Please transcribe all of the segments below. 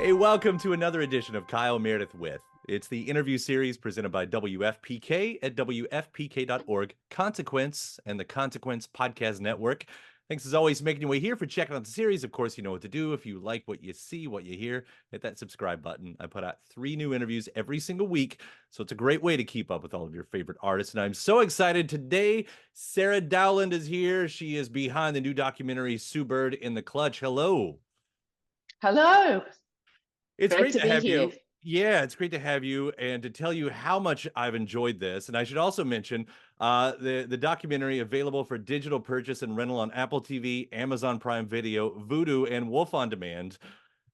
Hey, welcome to another edition of Kyle Meredith with. It's the interview series presented by WFPK at WFPK.org, Consequence, and the Consequence Podcast Network. Thanks as always for making your way here, for checking out the series. Of course, you know what to do. If you like what you see, what you hear, hit that subscribe button. I put out 3 new interviews every single week, so it's a great way to keep up with all of your favorite artists. And I'm so excited today. Sarah Dowland is here. She is behind the new documentary, Sue Bird in the Clutch. Hello. Hello. It's Great great to to be have here. you. Yeah, it's great to have you and to tell you how much I've enjoyed this. And I should also mention the documentary available for digital purchase and rental on Apple TV, Amazon Prime Video, Vudu, and Wolf on Demand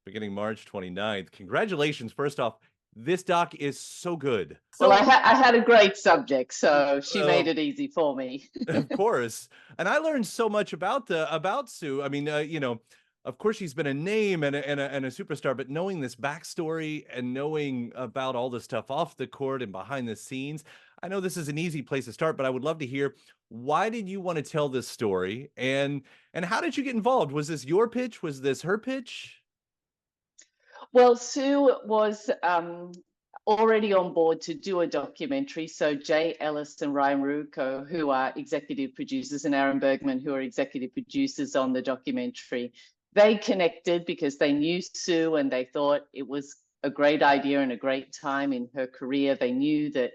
beginning March 29th. Congratulations. First off, this doc is so good. Well, So, I had a great subject, so she made uh, it easy for me. of course. And I learned so much about Sue. I mean, of course she's been a name and a superstar, but knowing this backstory and knowing about all the stuff off the court and behind the scenes, I know this is an easy place to start, but I would love to hear, why did you want to tell this story, and how did you get involved? Was this your pitch? Was this her pitch? Well, Sue was already on board to do a documentary. So Jay Ellis and Ryan Ruocco, who are executive producers, and Aaron Bergman, who are executive producers on the documentary, they connected because they knew Sue and they thought it was a great idea and a great time in her career. They knew that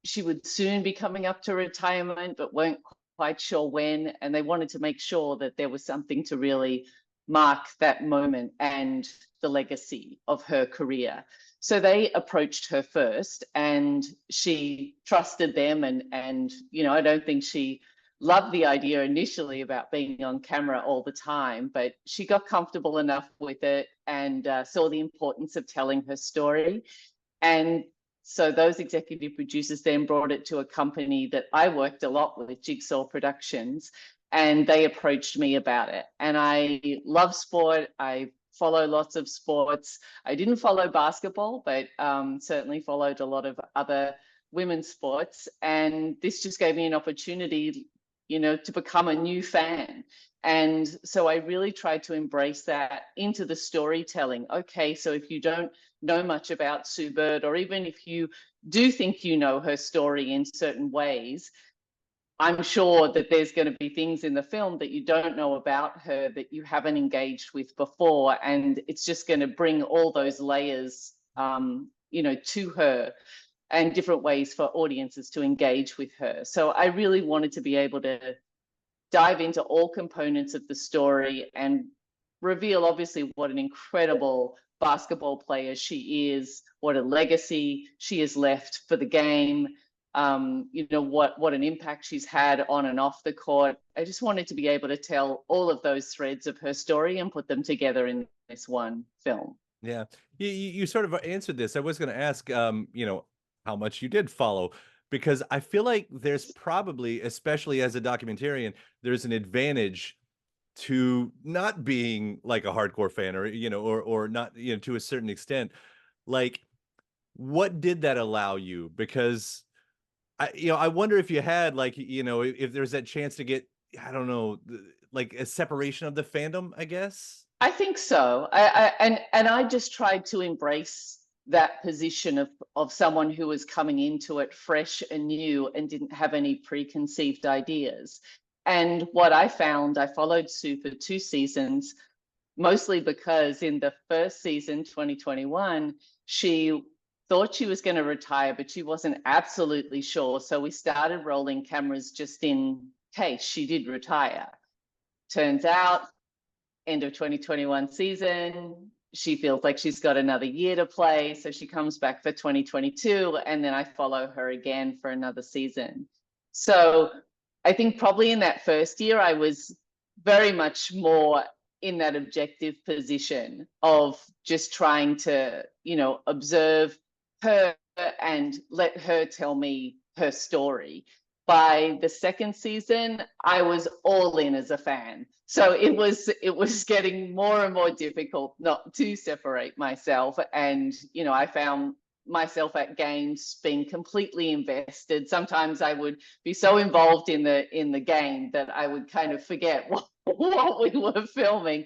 she would soon be coming up to retirement, but weren't quite sure when. And they wanted to make sure that there was something to really mark that moment and the legacy of her career. So they approached her first, and she trusted them. And I don't think she loved the idea initially about being on camera all the time, but she got comfortable enough with it and saw the importance of telling her story. And so those executive producers then brought it to a company that I worked a lot with, Jigsaw Productions, and they approached me about it. And I love sport. I follow lots of sports. I didn't follow basketball, but certainly followed a lot of other women's sports. And this just gave me an opportunity, to become a new fan. And so I really tried to embrace that into the storytelling. Okay, so if you don't know much about Sue Bird, or even if you do think you know her story in certain ways, I'm sure that there's going to be things in the film that you don't know about her that you haven't engaged with before. And it's just going to bring all those layers, to her, and different ways for audiences to engage with her. So I really wanted to be able to dive into all components of the story and reveal, obviously, what an incredible basketball player she is, what a legacy she has left for the game, what an impact she's had on and off the court. I just wanted to be able to tell all of those threads of her story and put them together in this one film. Yeah, you sort of answered this. I was going to ask, how much you did follow, because I feel like there's probably, especially as a documentarian, there's an advantage to not being like a hardcore fan, or or not, to a certain extent. Like, what did that allow you? Because I wonder if you had, like, if there's that chance to get, I don't know, like a separation of the fandom, I guess. I think so. And I just tried to embrace that position of someone who was coming into it fresh and new and didn't have any preconceived ideas. And what I found, I followed Sue for 2 seasons, mostly because in the first season, 2021, she thought she was going to retire, but she wasn't absolutely sure. So we started rolling cameras just in case she did retire. Turns out, end of 2021 season, she feels like she's got another year to play. So she comes back for 2022, and then I follow her again for another season. So I think probably in that first year, I was very much more in that objective position of just trying to, observe her and let her tell me her story. By the second season, I was all in as a fan. So it was getting more and more difficult not to separate myself. And, I found myself at games being completely invested. Sometimes I would be so involved in the game that I would kind of forget what we were filming.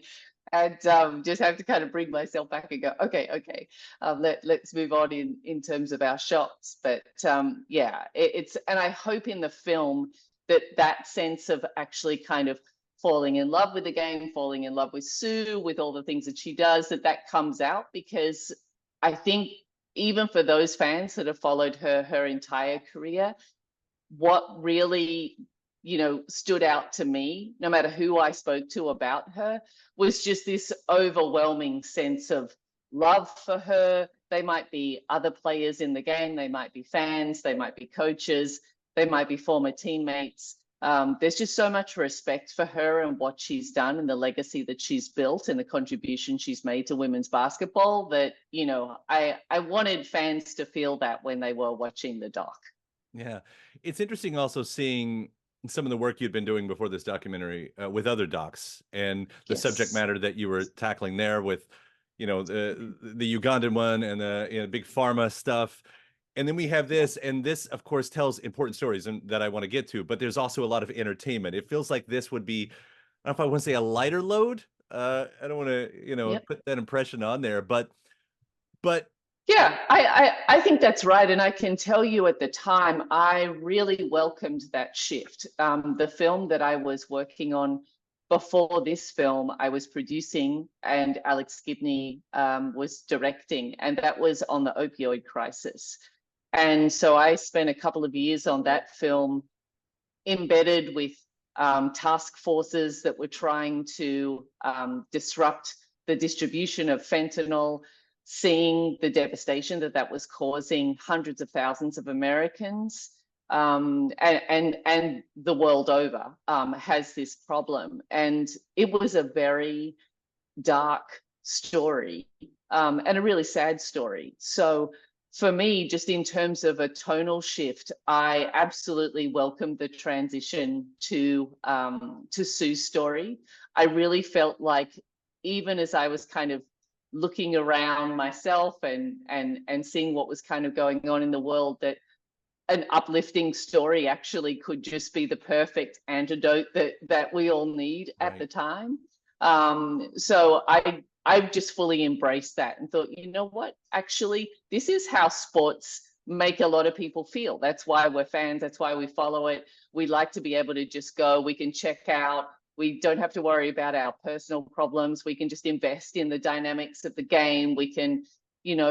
and just have to kind of bring myself back and go, okay, let's move on in terms of our shots. But yeah, it's, and I hope in the film that sense of actually kind of falling in love with the game, falling in love with Sue, with all the things that she does, that comes out, because I think even for those fans that have followed her entire career, what really, stood out to me, no matter who I spoke to about her, was just this overwhelming sense of love for her. They might be other players in the game, they might be fans, they might be coaches, they might be former teammates. There's just so much respect for her and what she's done and the legacy that she's built and the contribution she's made to women's basketball that, I wanted fans to feel that when they were watching the doc. Yeah. It's interesting also seeing some of the work you'd been doing before this documentary with other docs and the subject Yes. matter that you were tackling there with, the Ugandan one and the big pharma stuff. And then we have this, and this, of course, tells important stories and that I want to get to, but there's also a lot of entertainment. It feels like this would be, I don't know if I want to say a lighter load. I don't want to, Yep. put that impression on there, but Yeah, I think that's right. And I can tell you at the time, I really welcomed that shift. The film that I was working on before this film, I was producing, and Alex Gibney was directing, and that was on the opioid crisis. And so I spent a couple of years on that film, embedded with task forces that were trying to disrupt the distribution of fentanyl, seeing the devastation that was causing hundreds of thousands of Americans, and the world over has this problem. And it was a very dark story, and a really sad story. So for me, just in terms of a tonal shift, I absolutely welcomed the transition to Sue's story. I really felt like, even as I was kind of looking around myself and seeing what was kind of going on in the world, that an uplifting story actually could just be the perfect antidote that we all need at the time. So I just fully embraced that and thought, you know what, actually, this is how sports make a lot of people feel. That's why we're fans. That's why we follow it. We like to be able to just go, we can check out. We don't have to worry about our personal problems. We can just invest in the dynamics of the game. We can,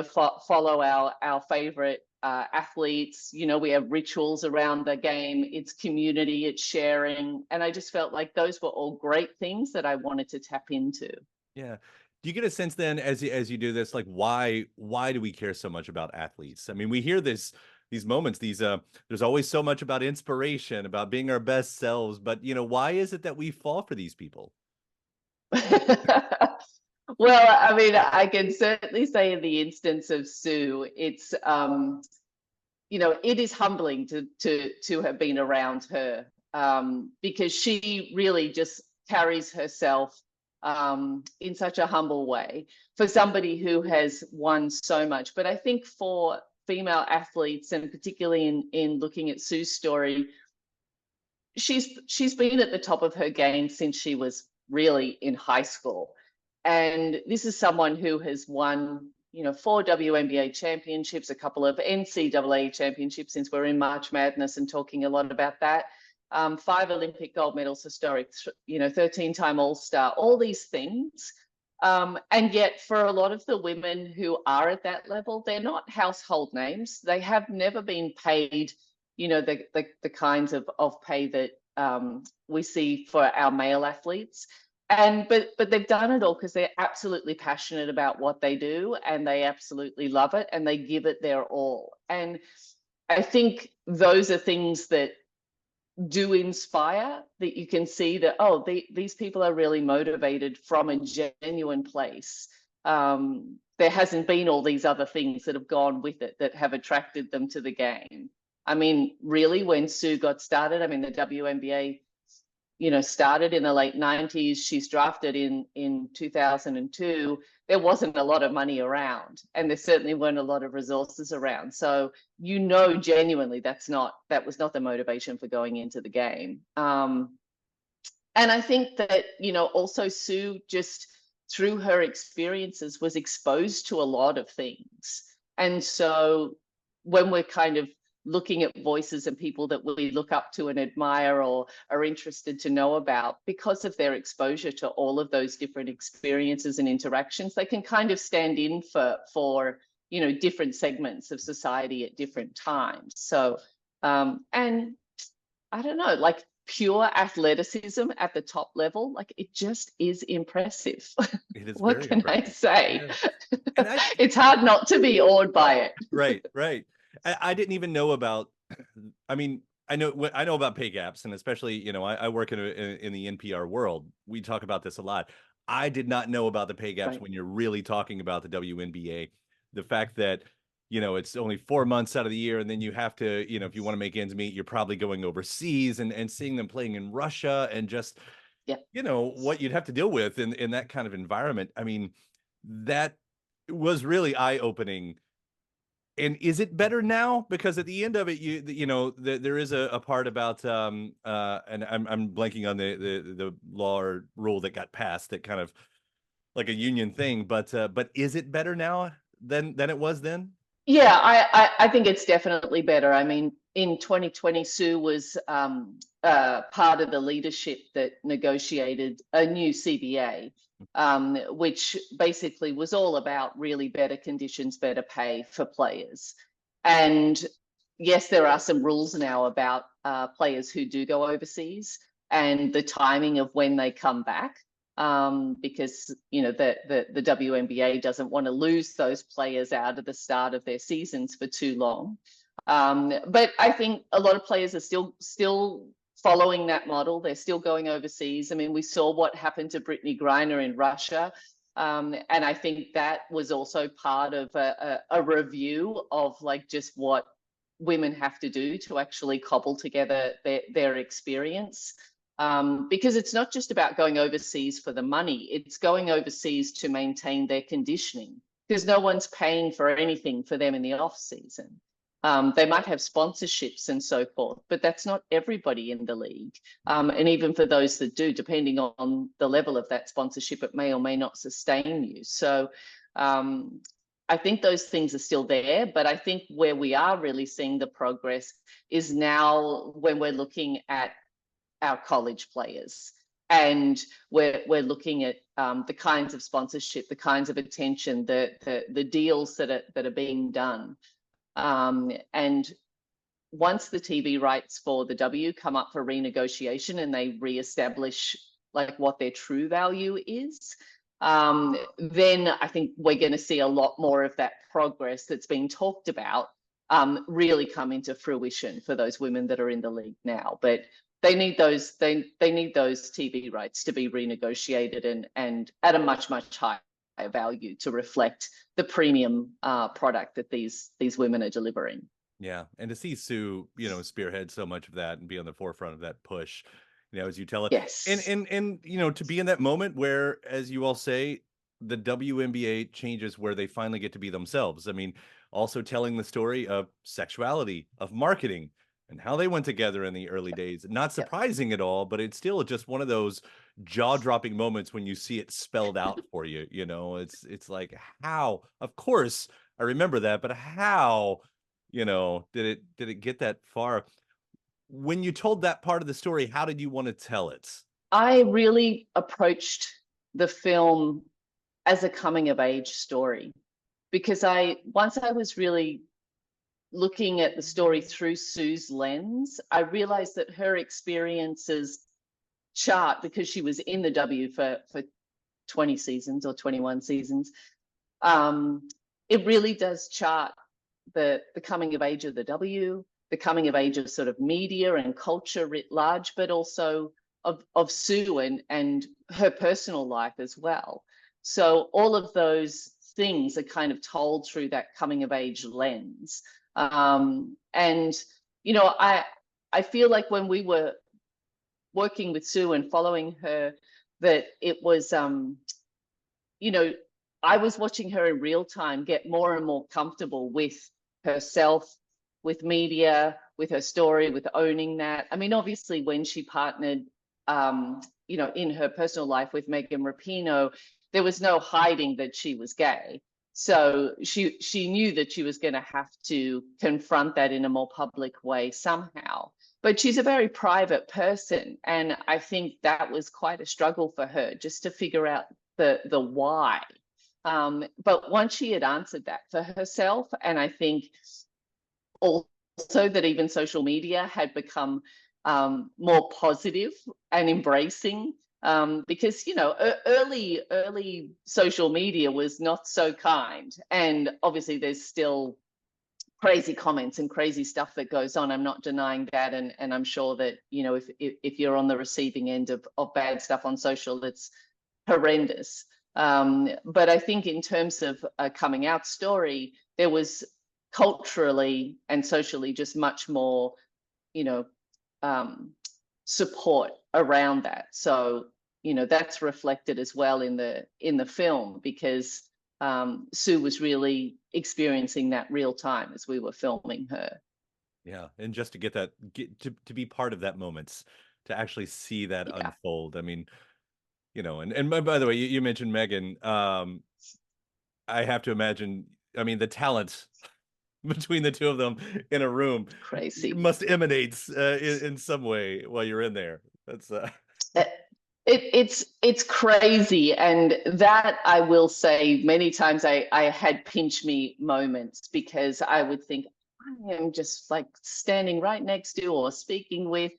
follow our favorite athletes. We have rituals around the game. It's community, it's sharing. And I just felt like those were all great things that I wanted to tap into. Yeah. Do you get a sense then, as you do this, like why do we care so much about athletes? I mean, we hear these moments, there's always so much about inspiration, about being our best selves, but why is it that we fall for these people? Well, I mean, I can certainly say in the instance of Sue, it's it is humbling to have been around her, because she really just carries herself in such a humble way for somebody who has won so much. But I think for female athletes, and particularly in looking at Sue's story, she's been at the top of her game since she was really in high school. And this is someone who has won, 4 WNBA championships, a couple of NCAA championships, since we're in March Madness and talking a lot about that. 5 Olympic gold medals, historic, 13-time All-Star, all these things. And yet for a lot of the women who are at that level, they're not household names. They have never been paid, the kinds of pay that we see for our male athletes. But they've done it all because they're absolutely passionate about what they do, and they absolutely love it, and they give it their all. And I think those are things that do inspire, that you can see that, these people are really motivated from a genuine place. There hasn't been all these other things that have gone with it that have attracted them to the game. I mean, really, when Sue got started, I mean, the WNBA, started in the late 90s. She's drafted in 2002. There wasn't a lot of money around, and there certainly weren't a lot of resources around. So, genuinely, that was not the motivation for going into the game. And I think that, also Sue just through her experiences, was exposed to a lot of things. And so when we're kind of looking at voices and people that we look up to and admire or are interested to know about, because of their exposure to all of those different experiences and interactions, they can kind of stand in for different segments of society at different times. So and I don't know, like pure athleticism at the top level, like it just is impressive. It is What very can I impressive. say? Yeah. And I It's hard not to be awed by it. right, right. I didn't even know about. I mean, I know about pay gaps, and especially I work in the NPR world. We talk about this a lot. I did not know about the pay gaps Right. when you're really talking about the WNBA. The fact that it's only 4 months out of the year, and then you have to if you want to make ends meet, you're probably going overseas and seeing them playing in Russia and just Yeah. what you'd have to deal with in that kind of environment. I mean, that was really eye-opening. And is it better now? Because at the end of it, there is a part about and I'm blanking on the law or rule that got passed that kind of like a union thing, but is it better now than it was then? Yeah, I think it's definitely better. I mean, in 2020, Sue was part of the leadership that negotiated a new CBA, which basically was all about really better conditions, better pay for players. And yes, there are some rules now about players who do go overseas and the timing of when they come back. Because the WNBA doesn't want to lose those players out at the start of their seasons for too long. But I think a lot of players are still following that model. They're still going overseas. I mean, we saw what happened to Brittany Griner in Russia. And I think that was also part of a review of like just what women have to do to actually cobble together their experience. Because it's not just about going overseas for the money, it's going overseas to maintain their conditioning, because no one's paying for anything for them in the off season. They might have sponsorships and so forth, but that's not everybody in the league. And even for those that do, depending on the level of that sponsorship, it may or may not sustain you. So I think those things are still there, but I think where we are really seeing the progress is now when we're looking at our college players, and we're looking at the kinds of sponsorship, the kinds of attention, the deals that are being done, and once the TV rights for the W come up for renegotiation and they reestablish like what their true value is, then I think we're going to see a lot more of that progress that's being talked about really come into fruition for those women that are in the league now. But they need those TV rights to be renegotiated and at a much higher value to reflect the premium product that these women are delivering. Yeah, and to see Sue, spearhead so much of that and be on the forefront of that push, as you tell it, Yes. and to be in that moment where, as you all say, the WNBA changes where they finally get to be themselves. I mean, also telling the story of sexuality, of marketing, and how they went together in the early days. Not surprising at all, but it's still just one of those jaw-dropping moments when you see it spelled out for you. It's like, how? Of course, I remember that, but how? Did it get that far? When you told that part of the story, how did you want to tell it? I really approached the film as a coming of age story, because once I was really looking at the story through Sue's lens, I realized that her experiences chart, because she was in the W for 20 seasons or 21 seasons, it really does chart the coming of age of the W, the coming of age of sort of media and culture writ large, but also of Sue and her personal life as well. So all of those things are kind of told through that coming of age lens. And I feel like when we were working with Sue and following her, that it was I was watching her in real time get more and more comfortable with herself, with media, with her story, with owning that. I mean, obviously, when she partnered, in her personal life with Megan Rapinoe, there was no hiding that she was gay. So she knew that she was going to have to confront that in a more public way somehow. But she's a very private person, and I think that was quite a struggle for her, just to figure out the why. But once she had answered that for herself, and I think also that even social media had become more positive and embracing, because early social media was not so kind, and obviously there's still crazy comments and crazy stuff that goes on. I'm not denying that, and I'm sure that if you're on the receiving end of bad stuff on social, it's horrendous. But I think in terms of a coming out story, there was culturally and socially just much more, support around that. So, that's reflected as well in the film, because Sue was really experiencing that real time as we were filming her. Yeah, and just to get to be part of that moment, to actually see that Yeah. unfold. I mean, and by the way, you mentioned Megan. I have to imagine, I mean, the talent between the two of them in a room Crazy. must emanate in some way while you're in there. That's It's crazy, and that I will say many times I had pinch me moments, because I would think I am just like standing right next to or speaking with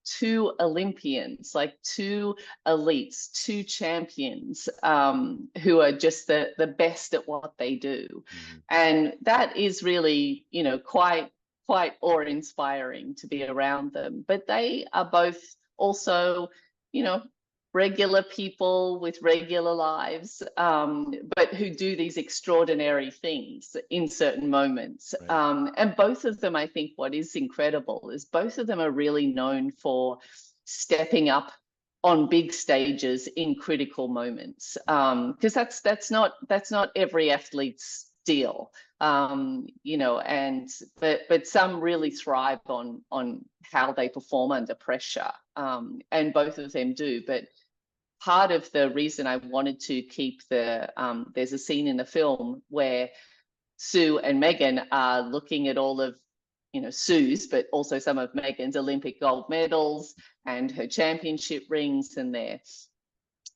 two Olympians, like two elites, two champions, who are just the best at what they do. And that is really, quite awe-inspiring to be around them. But they are both also, regular people with regular lives, but who do these extraordinary things in certain moments. right. And both of them, I think what is incredible is both of them are really known for stepping up on big stages in critical moments, because that's not every athlete's deal. And but some really thrive on how they perform under pressure, and both of them do. But part of the reason I wanted to keep there's a scene in the film where Sue and Megan are looking at all of, Sue's, but also some of Megan's Olympic gold medals and her championship rings, and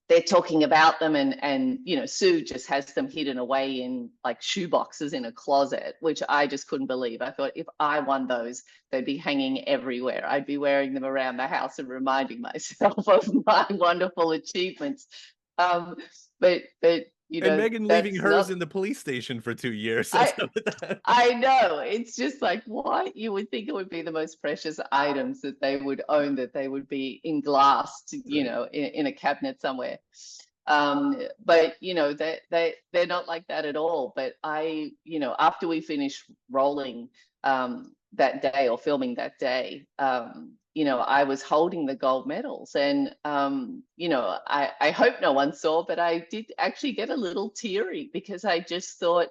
they're talking about them, and Sue just has them hidden away in like shoeboxes in a closet, which I just couldn't believe. I thought if I won those, they'd be hanging everywhere. I'd be wearing them around the house and reminding myself of my wonderful achievements. But And Megan leaving that's hers not. in the police station for 2 years. I I know, it's just like, what? You would think it would be the most precious items that they would own, that they would be in glass, Right. in a cabinet somewhere. But they're not like that at all. But after we finished rolling that day, or filming that day, I was holding the gold medals, and I hope no one saw, but I did actually get a little teary, because I just thought,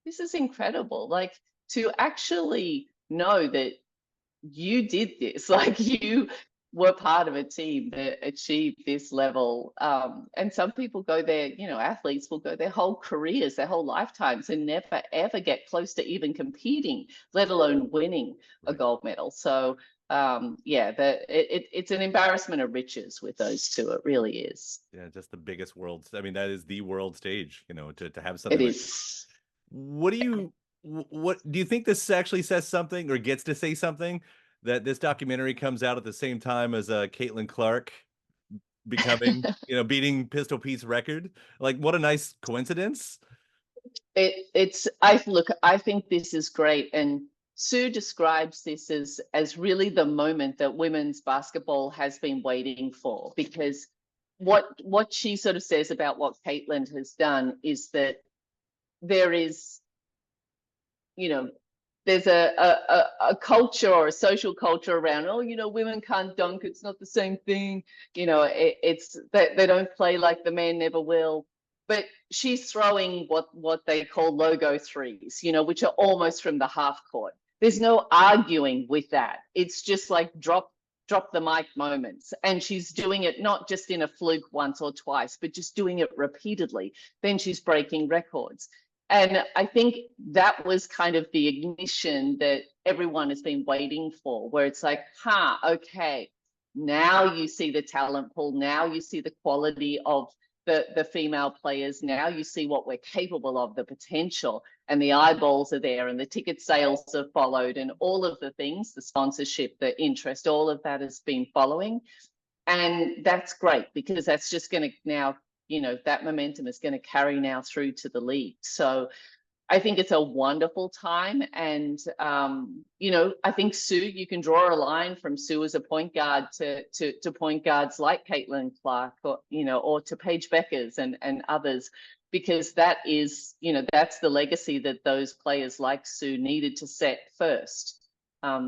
this is incredible. Like, to actually know that you did this, like you were part of a team that achieved this level. And some people go there, athletes will go their whole careers, their whole lifetimes, and never ever get close to even competing, let alone winning a Right. gold medal. So it's an embarrassment of riches with those two. It really is. Yeah, just the biggest world. I mean, that is the world stage, to have It something like this. is. What do you think this actually says something, or gets to say something, that this documentary comes out at the same time as Caitlin Clark becoming, beating Pistol Pete's record? Like, what a nice coincidence. I think this is great, and Sue describes this as really the moment that women's basketball has been waiting for, because what she sort of says about what Caitlin has done is that there is, there's a culture, or a social culture around, women can't dunk, it's not the same thing, it's that they don't play like the men never will. But she's throwing what they call logo threes, which are almost from the half court. There's no arguing with that. It's just like drop drop the mic moments. And she's doing it not just in a fluke once or twice, but just doing it repeatedly. Then she's breaking records. And I think that was kind of the ignition that everyone has been waiting for, where it's like, okay, now you see the talent pool. Now you see the quality of the female players. Now you see what we're capable of, the potential, and the eyeballs are there, and the ticket sales have followed, and all of the things, the sponsorship, the interest, all of that has been following. And that's great, because that's just going to now, that momentum is going to carry now through to the league. So I think it's a wonderful time. And, I think Sue, you can draw a line from Sue as a point guard to point guards like Caitlin Clark, or to Paige Beckers and others, because that is, that's the legacy that those players like Sue needed to set first.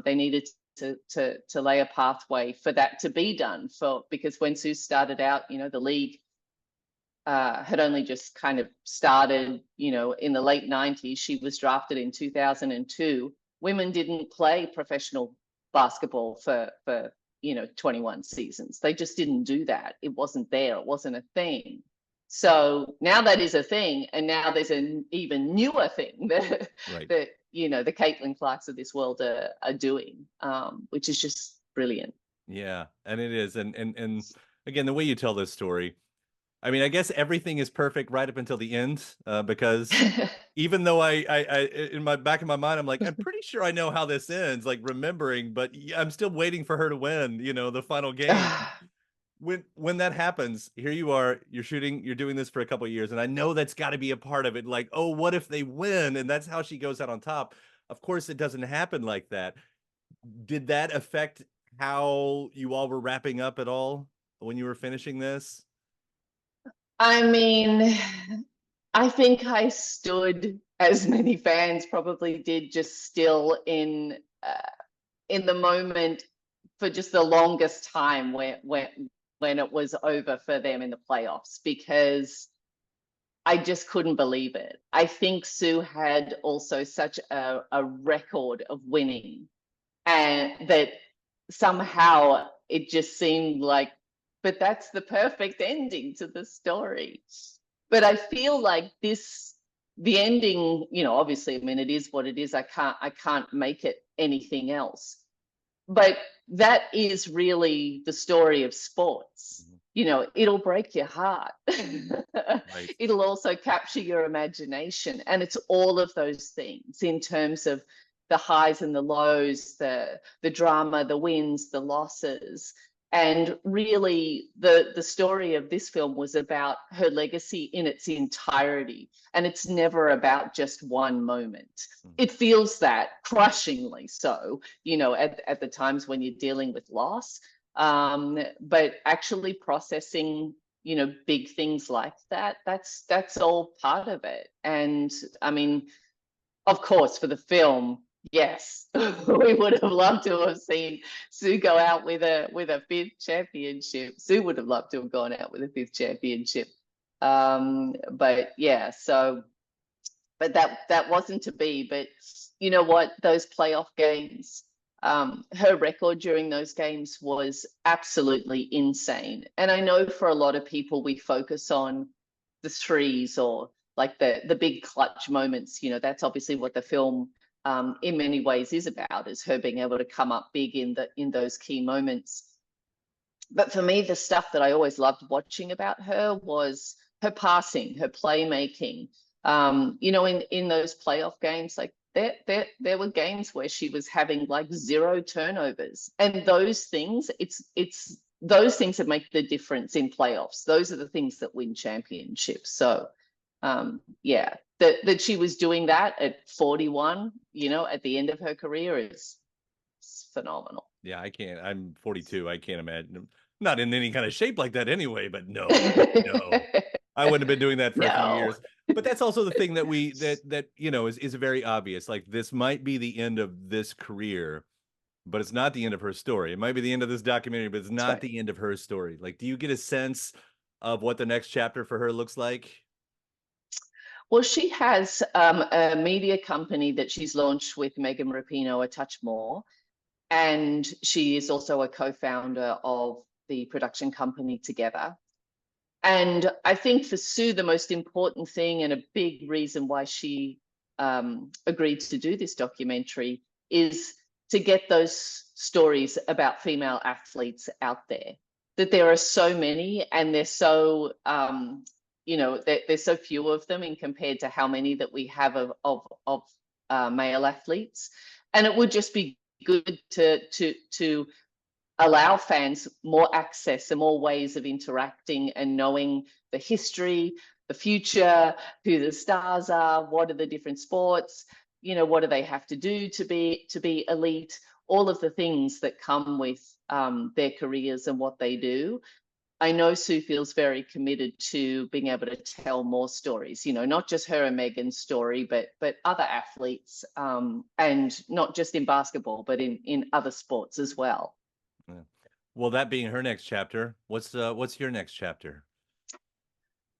They needed to lay a pathway for that to be done, because when Sue started out, the league had only just kind of started, in the late 90s. She was drafted in 2002. Women didn't play professional basketball for 21 seasons. They just didn't do that. It wasn't there. It wasn't a thing. So now that is a thing, and now there's an even newer thing that the Caitlin Clarks of this world are doing, which is just brilliant. Yeah, and it is, and again, the way you tell this story, I mean, I guess everything is perfect right up until the end, because even though I in my back of my mind, I'm like, I'm pretty sure I know how this ends, like remembering, but I'm still waiting for her to win, the final game. When that happens, here you are, you're doing this for a couple of years, and I know that's got to be a part of it. Like, oh, what if they win? And that's how she goes out on top. Of course, it doesn't happen like that. Did that affect how you all were wrapping up at all when you were finishing this? I mean, I think I stood, as many fans probably did, just still in the moment for just the longest time when it was over for them in the playoffs, because I just couldn't believe it. I think Sue had also such a record of winning, and that somehow it just seemed like, but that's the perfect ending to the story. But I feel like the ending, obviously, I mean, it is what it is. I can't make it anything else. But that is really the story of sports. It'll break your heart. Right. It'll also capture your imagination. And it's all of those things in terms of the highs and the lows, the drama, the wins, the losses. And really, the story of this film was about her legacy in its entirety. And it's never about just one moment. It feels that crushingly so, at the times when you're dealing with loss. But actually processing, big things like that, that's all part of it. And I mean, of course, for the film, yes, we would have loved to have seen Sue go out with a fifth championship. Sue would have loved to have gone out with a fifth championship. But yeah, but that wasn't to be. But you know what? Those playoff games, her record during those games was absolutely insane. And I know for a lot of people, we focus on the threes or like the big clutch moments. That's obviously what the film in many ways is about, is her being able to come up big in those key moments. But for me, the stuff that I always loved watching about her was her passing, her playmaking. In those playoff games, like there were games where she was having like 0 turnovers, and those things, it's those things that make the difference in playoffs. Those are the things that win championships. So yeah, that she was doing that at 41, at the end of her career is phenomenal. Yeah, I can't. I'm 42. I can't imagine. Not in any kind of shape like that anyway, but no, I wouldn't have been doing that for a few years. But that's also the thing that is very obvious. Like, this might be the end of this career, but it's not the end of her story. It might be the end of this documentary, but it's not the end of her story. Like, do you get a sense of what the next chapter for her looks like? Well, she has a media company that she's launched with Megan Rapinoe, A Touch More. and she is also a co-founder of the production company Together. And I think for Sue, the most important thing and a big reason why she agreed to do this documentary is to get those stories about female athletes out there. That there are so many, and they're so there's so few of them in compared to how many that we have of male athletes, and it would just be good to allow fans more access and more ways of interacting and knowing the history, the future, who the stars are, what are the different sports, what do they have to do to be elite, all of the things that come with their careers and what they do. I know Sue feels very committed to being able to tell more stories, not just her and Megan's story, but other athletes, and not just in basketball, but in other sports as well. Yeah. Well, that being her next chapter, what's your next chapter?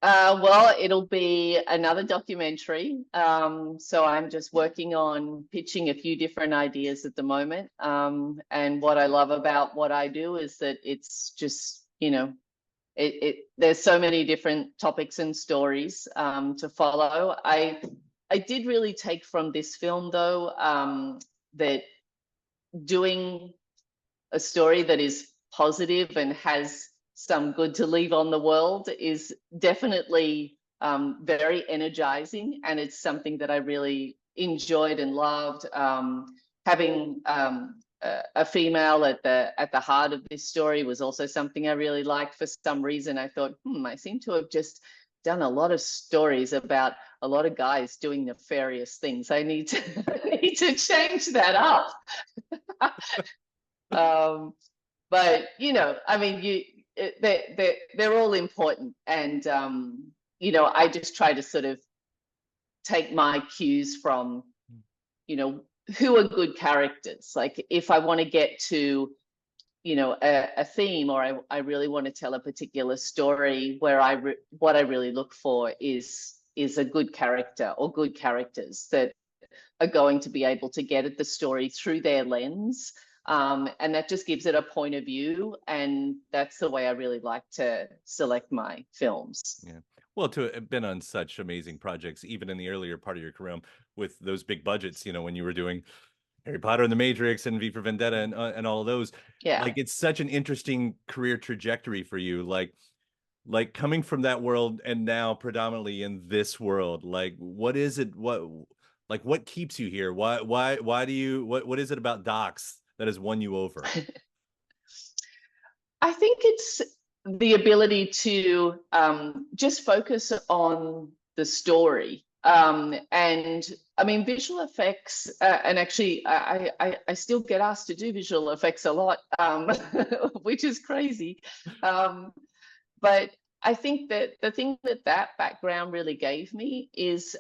Well, it'll be another documentary. So I'm just working on pitching a few different ideas at the moment. And what I love about what I do is that it's just, there's so many different topics and stories to follow. I did really take from this film, though, that doing a story that is positive and has some good to leave on the world is definitely very energizing, and it's something that I really enjoyed and loved. Having a female at the heart of this story was also something I really liked. For some reason, I thought, I seem to have just done a lot of stories about a lot of guys doing nefarious things. I need to change that up. But I mean, they're all important, and I just try to sort of take my cues from who are good characters. Like if I want to get to a theme, or I really want to tell a particular story, where what I really look for is a good character or good characters that are going to be able to get at the story through their lens. And that just gives it a point of view. And that's the way I really like to select my films. Yeah. Well, to have been on such amazing projects, even in the earlier part of your career with those big budgets, when you were doing Harry Potter and the Matrix and V for Vendetta and all of those, Yeah. like it's such an interesting career trajectory for you. Like coming from that world and now predominantly in this world, like what is it? What keeps you here? Why do you, what is it about docs that has won you over? I think it's the ability to just focus on the story. And I mean, visual effects, and actually I still get asked to do visual effects a lot, which is crazy. But I think that the thing that background really gave me is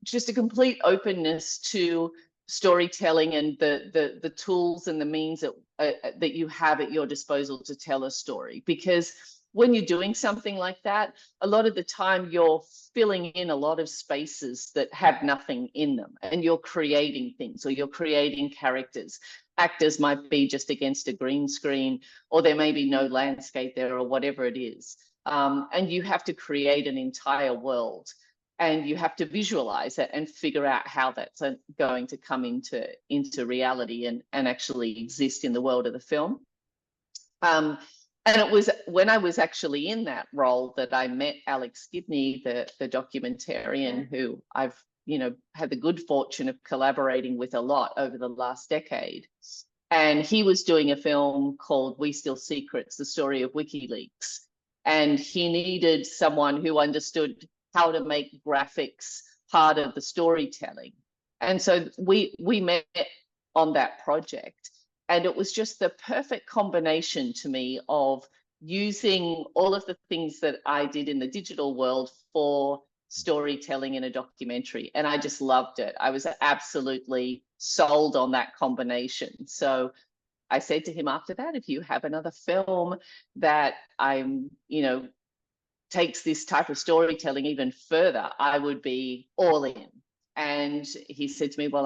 just a complete openness to storytelling and the tools and the means that you have at your disposal to tell a story. Because when you're doing something like that, a lot of the time you're filling in a lot of spaces that have nothing in them, and you're creating things, or you're creating characters. Actors might be just against a green screen, or there may be no landscape there, or whatever it is. And you have to create an entire world, and you have to visualize it and figure out how that's going to come into reality and actually exist in the world of the film. And it was when I was actually in that role that I met Alex Gibney, the documentarian, who I've had the good fortune of collaborating with a lot over the last decade. And he was doing a film called We Steal Secrets, the story of WikiLeaks. And he needed someone who understood how to make graphics part of the storytelling. And so we met on that project. And it was just the perfect combination to me of using all of the things that I did in the digital world for storytelling in a documentary. And I just loved it. I was absolutely sold on that combination. So I said to him after that, if you have another film that takes this type of storytelling even further, I would be all in. And he said to me, well,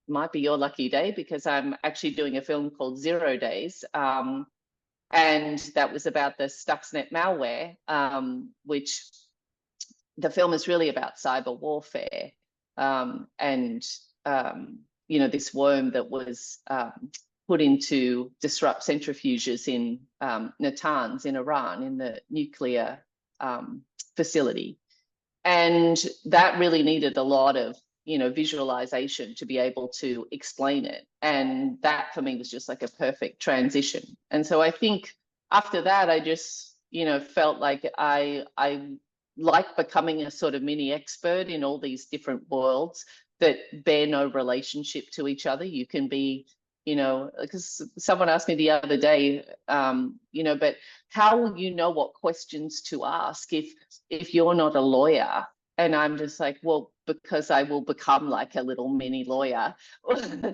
might be your lucky day, because I'm actually doing a film called 0 Days. And that was about the Stuxnet malware, which the film is really about cyber warfare. And, this worm that was put in to disrupt centrifuges in Natanz in Iran, in the nuclear facility. And that really needed a lot of, visualization to be able to explain it. And that for me was just like a perfect transition. And so I think after that, I just, felt like I like becoming a sort of mini expert in all these different worlds that bear no relationship to each other. You can be, because someone asked me the other day, but how will you know what questions to ask if you're not a lawyer? And I'm just like, well, because I will become like a little mini lawyer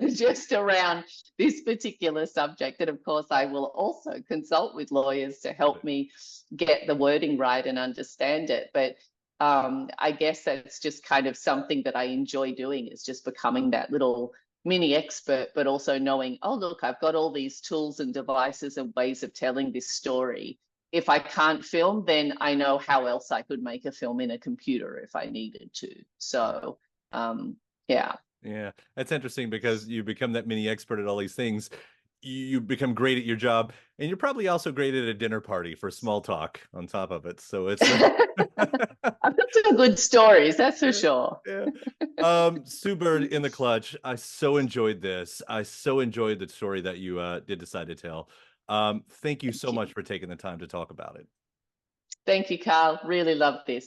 just around this particular subject. And of course, I will also consult with lawyers to help me get the wording right and understand it. But I guess that's just kind of something that I enjoy doing, is just becoming that little mini expert, but also knowing, oh, look, I've got all these tools and devices and ways of telling this story. If I can't film, then I know how else I could make a film in a computer if I needed to. So, yeah. Yeah, that's interesting, because you become that mini expert at all these things. You become great at your job, and you're probably also great at a dinner party for small talk on top of it. So it's I've got some good stories, that's for sure. Yeah. Sue Bird in the clutch. I so enjoyed this. I so enjoyed the story that you did decide to tell. Thank you so much for taking the time to talk about it. Thank you, Kyle. Really loved this.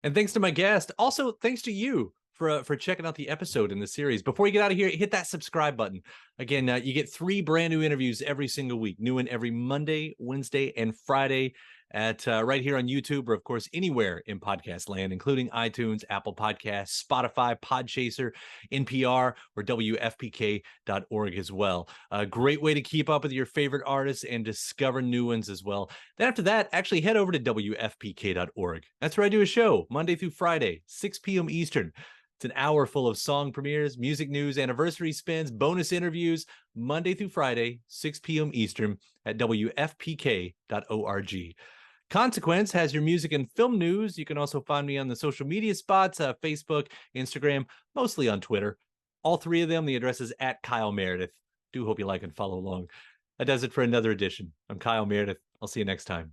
And thanks to my guest. Also, thanks to you for checking out the episode in the series. Before you get out of here, hit that subscribe button. Again, you get 3 brand new interviews every single week. New one every Monday, Wednesday, and Friday at right here on YouTube, or of course anywhere in podcast land, including iTunes, Apple Podcasts, Spotify, Podchaser, NPR, or WFPK.org as well. A great way to keep up with your favorite artists and discover new ones as well. Then after that, actually head over to WFPK.org. That's where I do a show Monday through Friday, 6 p.m. Eastern. It's an hour full of song premieres, music news, anniversary spins, bonus interviews, Monday through Friday, 6 p.m. Eastern at WFPK.org. Consequence has your music and film news. You can also find me on the social media spots, Facebook, Instagram, mostly on Twitter. All 3 of them, the address is at Kyle Meredith. Do hope you like and follow along. That does it for another edition. I'm Kyle Meredith. I'll see you next time.